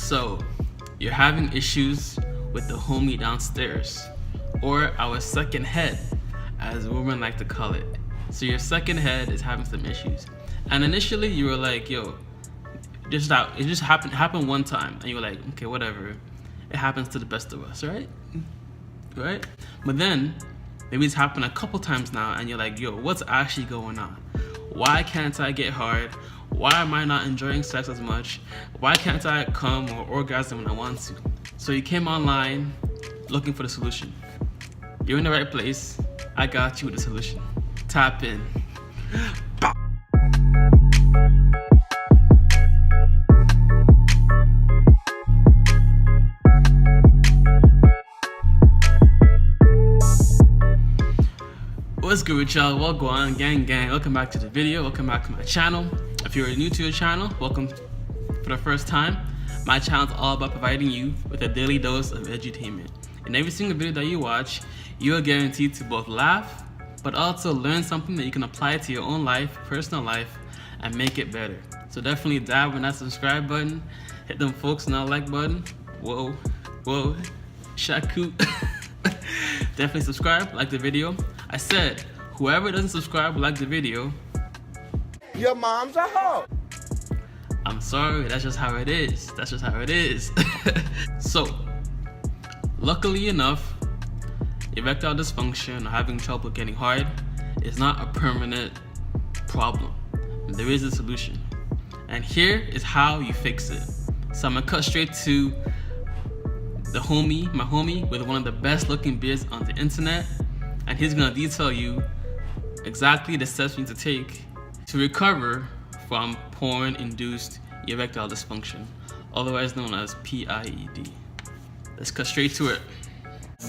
So, you're having issues with the homie downstairs, or our second head, as women like to call it. So your second head is having some issues. And initially you were like, yo, it just happened one time. And you were like, okay, whatever. It happens to the best of us, right? Right? But then, maybe it's happened a couple times now, and you're like, yo, what's actually going on? Why can't I get hard? Why am I not enjoying sex as much? Why can't I come or orgasm when I want to? So you came online looking for the solution. You're in the right place. I got you with the solution. Tap in. What's good with y'all? Welcome on, gang. Welcome back to the video. Welcome back to my channel. If you're new to the channel, welcome for the first time. My channel is all about providing you with a daily dose of edutainment. In every single video that you watch, you are guaranteed to both laugh, but also learn something that you can apply to your own life, personal life, and make it better. So definitely dab on that subscribe button, hit them folks on that like button. Whoa, shaku. Definitely subscribe, like the video. I said, whoever doesn't subscribe or like the video, your mom's a hoe. I'm sorry, that's just how it is. So, luckily enough, erectile dysfunction or having trouble getting hard is not a permanent problem. There is a solution. And here is how you fix it. So I'm gonna cut straight to my homie with one of the best looking beards on the internet, and he's gonna detail you exactly the steps you need to take to recover from porn-induced erectile dysfunction, otherwise known as PIED. Let's cut straight to it.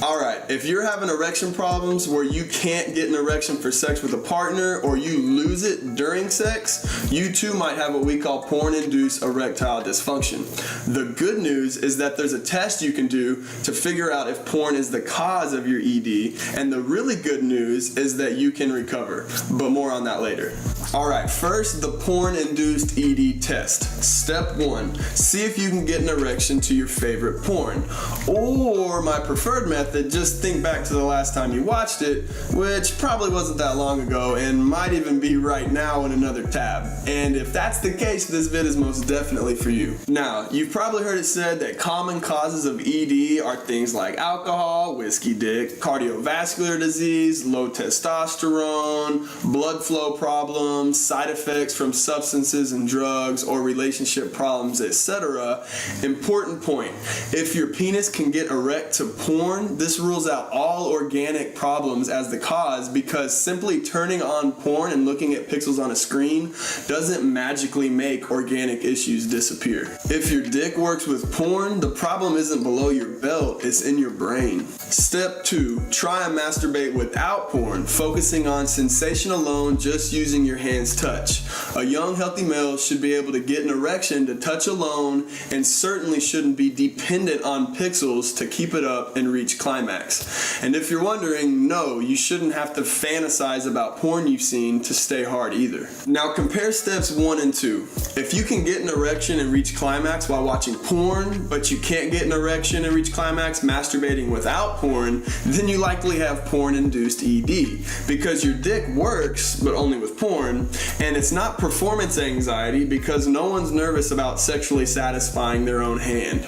Alright, if you're having erection problems where you can't get an erection for sex with a partner, or you lose it during sex, you too might have what we call porn-induced erectile dysfunction. The good news is that there's a test you can do to figure out if porn is the cause of your ED, and the really good news is that you can recover, but more on that later. Alright, first, the porn-induced ED test. Step 1, see if you can get an erection to your favorite porn. Or my preferred method, just think back to the last time you watched it, which probably wasn't that long ago and might even be right now in another tab. And if that's the case, this vid is most definitely for you. Now, you've probably heard it said that common causes of ED are things like alcohol, whiskey dick, cardiovascular disease, low testosterone, blood flow problems, side effects from substances and drugs, or relationship problems, etc. Important point, if your penis can get erect to porn, this rules out all organic problems as the cause, because simply turning on porn and looking at pixels on a screen doesn't magically make organic issues disappear. If your dick works with porn, the problem isn't below your belt, it's in your brain. Step 2, try and masturbate without porn, focusing on sensation alone, just using your hands touch. A young healthy male should be able to get an erection to touch alone, and certainly shouldn't be dependent on pixels to keep it up and reach climax. And if you're wondering, no, you shouldn't have to fantasize about porn you've seen to stay hard either. Now compare steps 1 and 2. If you can get an erection and reach climax while watching porn, but you can't get an erection and reach climax masturbating without porn, then you likely have porn-induced ED, because your dick works, but only with porn, and it's not performance anxiety, because no one's nervous about sexually satisfying their own hand.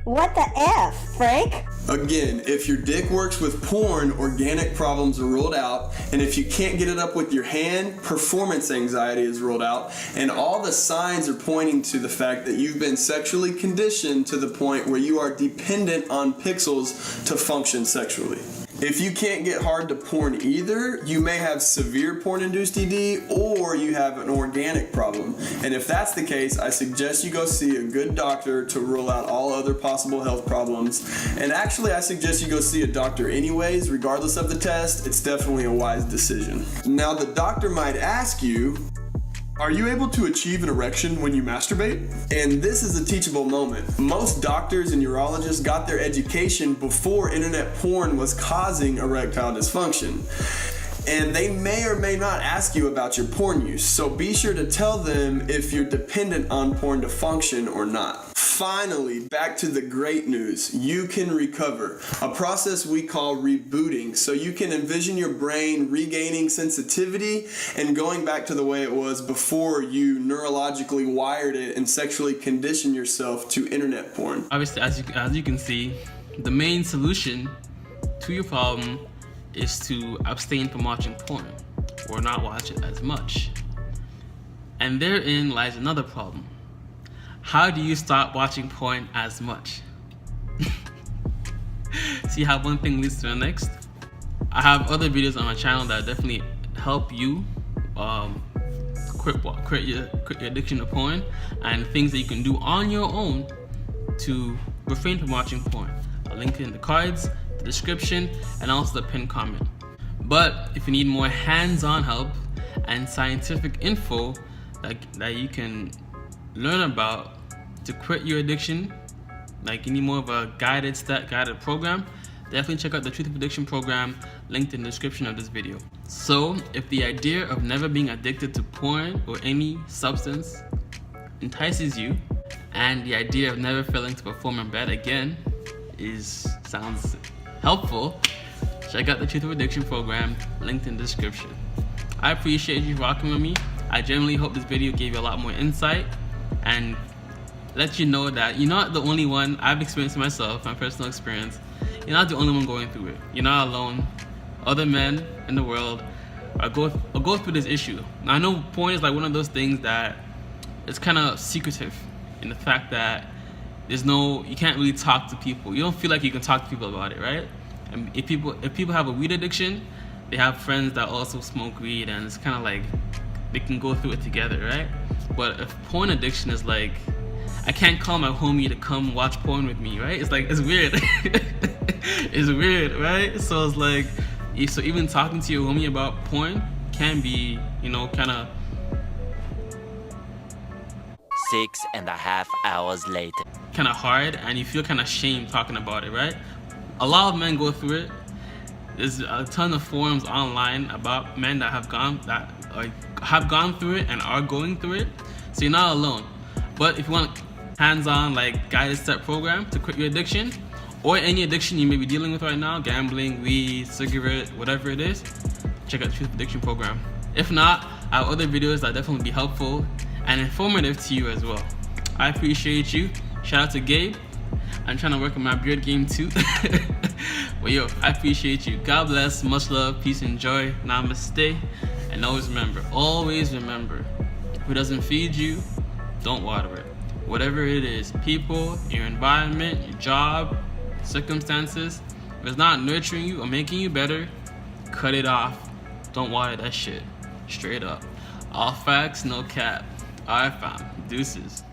What the F, Frank? Again, if your dick works with porn, organic problems are ruled out, and if you can't get it up with your hand, performance anxiety is ruled out, and all the signs are pointing to the fact that you've been sexually conditioned to the point where you are dependent on pixels to function sexually. If you can't get hard to porn either, you may have severe porn-induced ED, or you have an organic problem. And if that's the case, I suggest you go see a good doctor to rule out all other possible health problems. And actually, I suggest you go see a doctor anyways, regardless of the test. It's definitely a wise decision. Now, the doctor might ask you, are you able to achieve an erection when you masturbate? And this is a teachable moment. Most doctors and urologists got their education before internet porn was causing erectile dysfunction. And they may or may not ask you about your porn use, so be sure to tell them if you're dependent on porn to function or not. Finally, back to the great news. You can recover. A process we call rebooting. So you can envision your brain regaining sensitivity and going back to the way it was before you neurologically wired it and sexually conditioned yourself to internet porn. Obviously, as you can see, the main solution to your problem is to abstain from watching porn or not watch it as much. And therein lies another problem. How do you stop watching porn as much? See how one thing leads to the next? I have other videos on my channel that definitely help you quit your addiction to porn, and things that you can do on your own to refrain from watching porn. I'll link it in the cards, the description, and also the pinned comment. But if you need more hands-on help and scientific info that you can learn about to quit your addiction, like you need more of a guided program, definitely check out the Truth of Addiction program linked in the description of this video. So if the idea of never being addicted to porn or any substance entices you, and the idea of never failing to perform in bed again sounds helpful, check out the Truth of Addiction program linked in the description. I appreciate you rocking with me. I genuinely hope this video gave you a lot more insight and let you know that you're not the only one. I've experienced it myself, my personal experience. You're not the only one going through it. You're not alone. Other men in the world go through this issue. Now, I know porn is like one of those things that it's kind of secretive in the fact that you can't really talk to people. You don't feel like you can talk to people about it, right? And if people have a weed addiction, they have friends that also smoke weed, and it's kind of like they can go through it together, right? But if porn addiction is like, I can't call my homie to come watch porn with me, right? It's like, it's weird. It's weird, right? So it's like, so even talking to your homie about porn can be, kind of 6.5 hours later. Kind of hard, and you feel kind of shame talking about it, right? A lot of men go through it. There's a ton of forums online about men that have gone through it and are going through it. So you're not alone. But if you want hands-on guided step program to quit your addiction, or any addiction you may be dealing with right now, gambling, weed, cigarette, whatever it is, check out the Truth of Addiction program. If not, I have other videos that definitely be helpful and informative to you as well. I appreciate you. Shout out to Gabe. I'm trying to work on my beard game too. But yo, I appreciate you. God bless, much love, peace and joy. Namaste. And always remember, if it doesn't feed you, don't water it. Whatever it is, people, your environment, your job, circumstances, if it's not nurturing you or making you better, cut it off. Don't water that shit. Straight up. All facts, no cap. Alright fam, deuces.